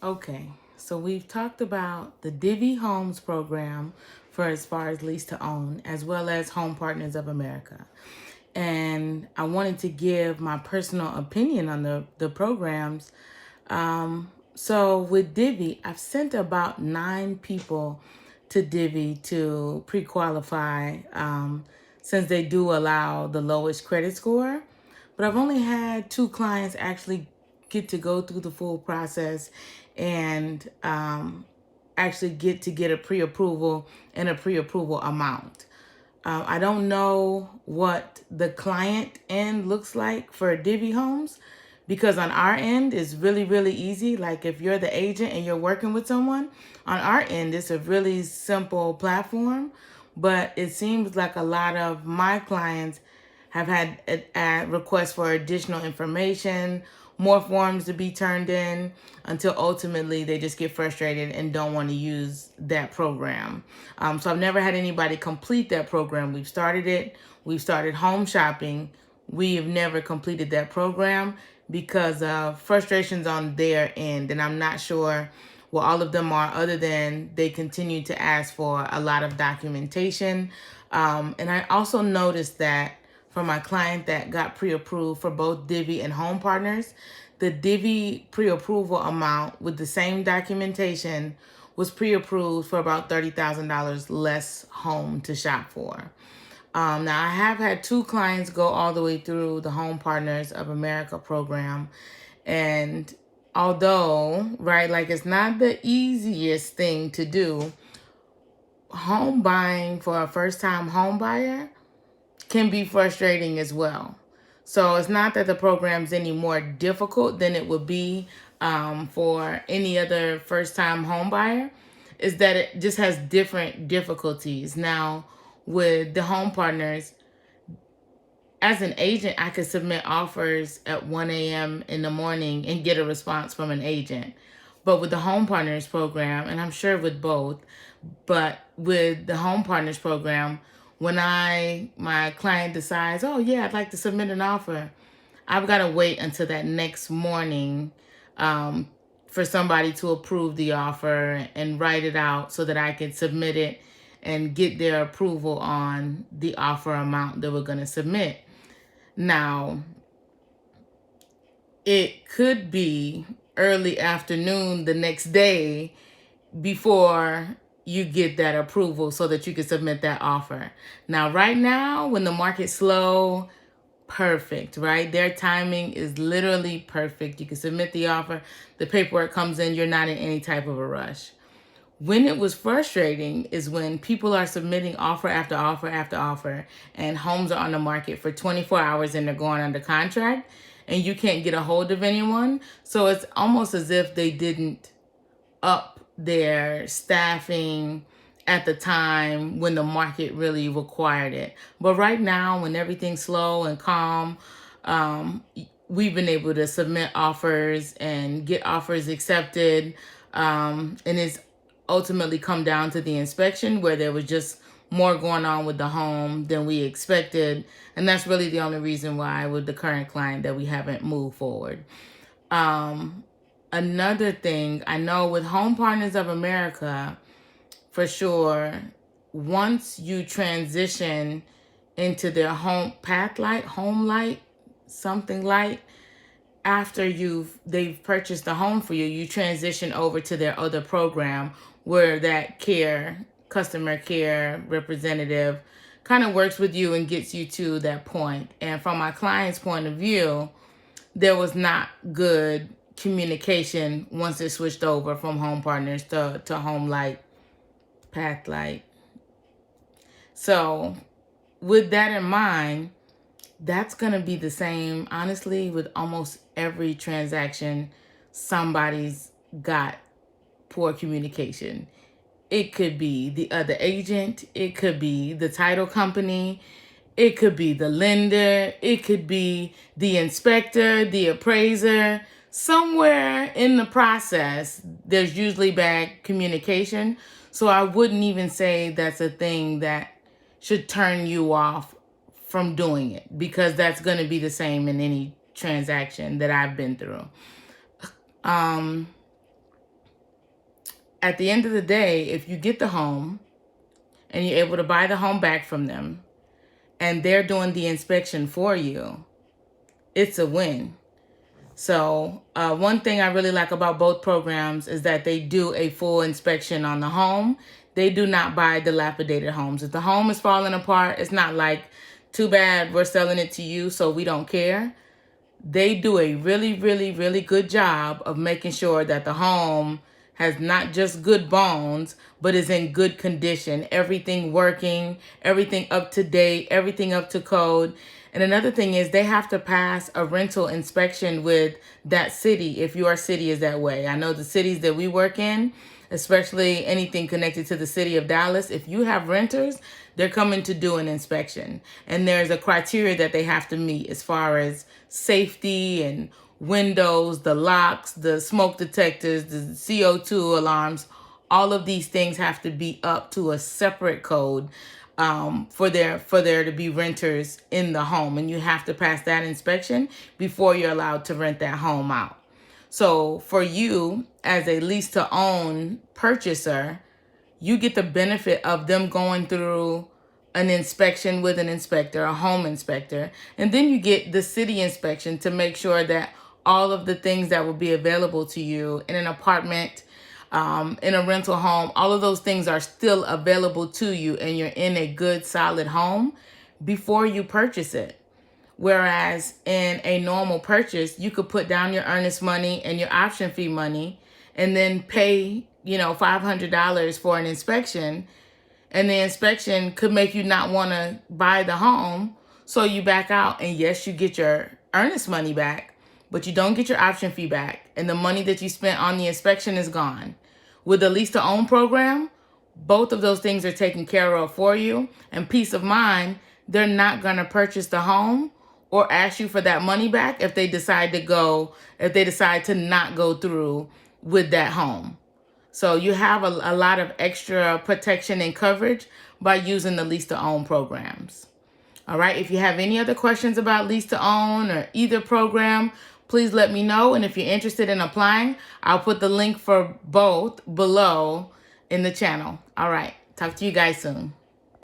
Okay, so we've talked about the Divvy Homes program for as far as lease to own, as well as Home Partners of America. And I wanted to give my personal opinion on the programs. So with Divvy, I've sent about 9 people to Divvy to pre-qualify, since they do allow the lowest credit score. But I've only had 2 clients actually get to go through the full process and actually get a pre-approval and a pre-approval amount. I don't know what the client end looks like for Divvy Homes, because on our end it's really, really easy. Like if you're the agent and you're working with someone, on our end it's a really simple platform. But it seems like a lot of my clients have had requests for additional information, more forms to be turned in, until ultimately they just get frustrated and don't want to use that program. So I've never had anybody complete that program. We've started it. We've started home shopping. We have never completed that program because of frustrations on their end. And I'm not sure what all of them are, other than they continue to ask for a lot of documentation. And I also noticed that for my client that got pre-approved for both Divvy and Home Partners, the Divvy pre-approval amount with the same documentation was pre-approved for about $30,000 less home to shop for. Now, I have had 2 clients go all the way through the Home Partners of America program. And although, right, like it's not the easiest thing to do, home buying for a first-time home buyer can be frustrating as well. So it's not that the program's any more difficult than it would be for any other first-time home buyer. Is that it just has different difficulties. Now, with the Home Partners, as an agent, I could submit offers at 1 a.m. in the morning and get a response from an agent. But with the Home Partners program, and I'm sure with both, but with the Home Partners program, when my client decides, oh yeah, I'd like to submit an offer, I've got to wait until that next morning for somebody to approve the offer and write it out so that I can submit it and get their approval on the offer amount that we're going to submit. Now, it could be early afternoon the next day before you get that approval so that you can submit that offer. Now, right now, when the market's slow, perfect, right? Their timing is literally perfect. You can submit the offer, the paperwork comes in, you're not in any type of a rush. When it was frustrating is when people are submitting offer after offer after offer, and homes are on the market for 24 hours and they're going under contract, and you can't get a hold of anyone. So it's almost as if they didn't up their staffing at the time when the market really required it. But right now, when everything's slow and calm, we've been able to submit offers and get offers accepted. And it's ultimately come down to the inspection, where there was just more going on with the home than we expected. And that's really the only reason why with the current client that we haven't moved forward. Another thing, I know with Home Partners of America, for sure, once you transition into their home home light, something light, after they've purchased the home for you, you transition over to their other program where that customer care representative kind of works with you and gets you to that point. And from my client's point of view, there was not good communication once it switched over from Home Partners to Home Light, Path Light. So with that in mind, that's going to be the same, honestly, with almost every transaction. Somebody's got poor communication. It could be the other agent. It could be the title company. It could be the lender. It could be the inspector, the appraiser. Somewhere in the process, there's usually bad communication. So I wouldn't even say that's a thing that should turn you off from doing it, because that's going to be the same in any transaction that I've been through. at the end of the day, if you get the home and you're able to buy the home back from them and they're doing the inspection for you, it's a win. So one thing I really like about both programs is that they do a full inspection on the home. They do not buy dilapidated homes. If the home is falling apart, it's not like, too bad, we're selling it to you, so we don't care. They do a really, really, really good job of making sure that the home has not just good bones, but is in good condition. Everything working, everything up to date, everything up to code. And another thing is they have to pass a rental inspection with that city if your city is that way. I know the cities that we work in, especially anything connected to the city of Dallas, if you have renters, they're coming to do an inspection. And there's a criteria that they have to meet as far as safety and windows, the locks, the smoke detectors, the CO2 alarms. All of these things have to be up to a separate code for there to be renters in the home. And you have to pass that inspection before you're allowed to rent that home out. So for you as a lease to own purchaser, you get the benefit of them going through an inspection with an inspector, a home inspector, and then you get the city inspection to make sure that all of the things that will be available to you in an apartment, in a rental home, all of those things are still available to you and you're in a good, solid home before you purchase it. Whereas in a normal purchase, you could put down your earnest money and your option fee money and then pay, $500 for an inspection. And the inspection could make you not want to buy the home. So you back out and yes, you get your earnest money back, but you don't get your option fee back. And the money that you spent on the inspection is gone. With the lease to own program, both of those things are taken care of for you. And peace of mind, they're not going to purchase the home or ask you for that money back if they decide to not go through with that home. So you have a lot of extra protection and coverage by using the lease to own programs. All right. If you have any other questions about lease to own or either program, please let me know. And if you're interested in applying, I'll put the link for both below in the channel. All right. Talk to you guys soon.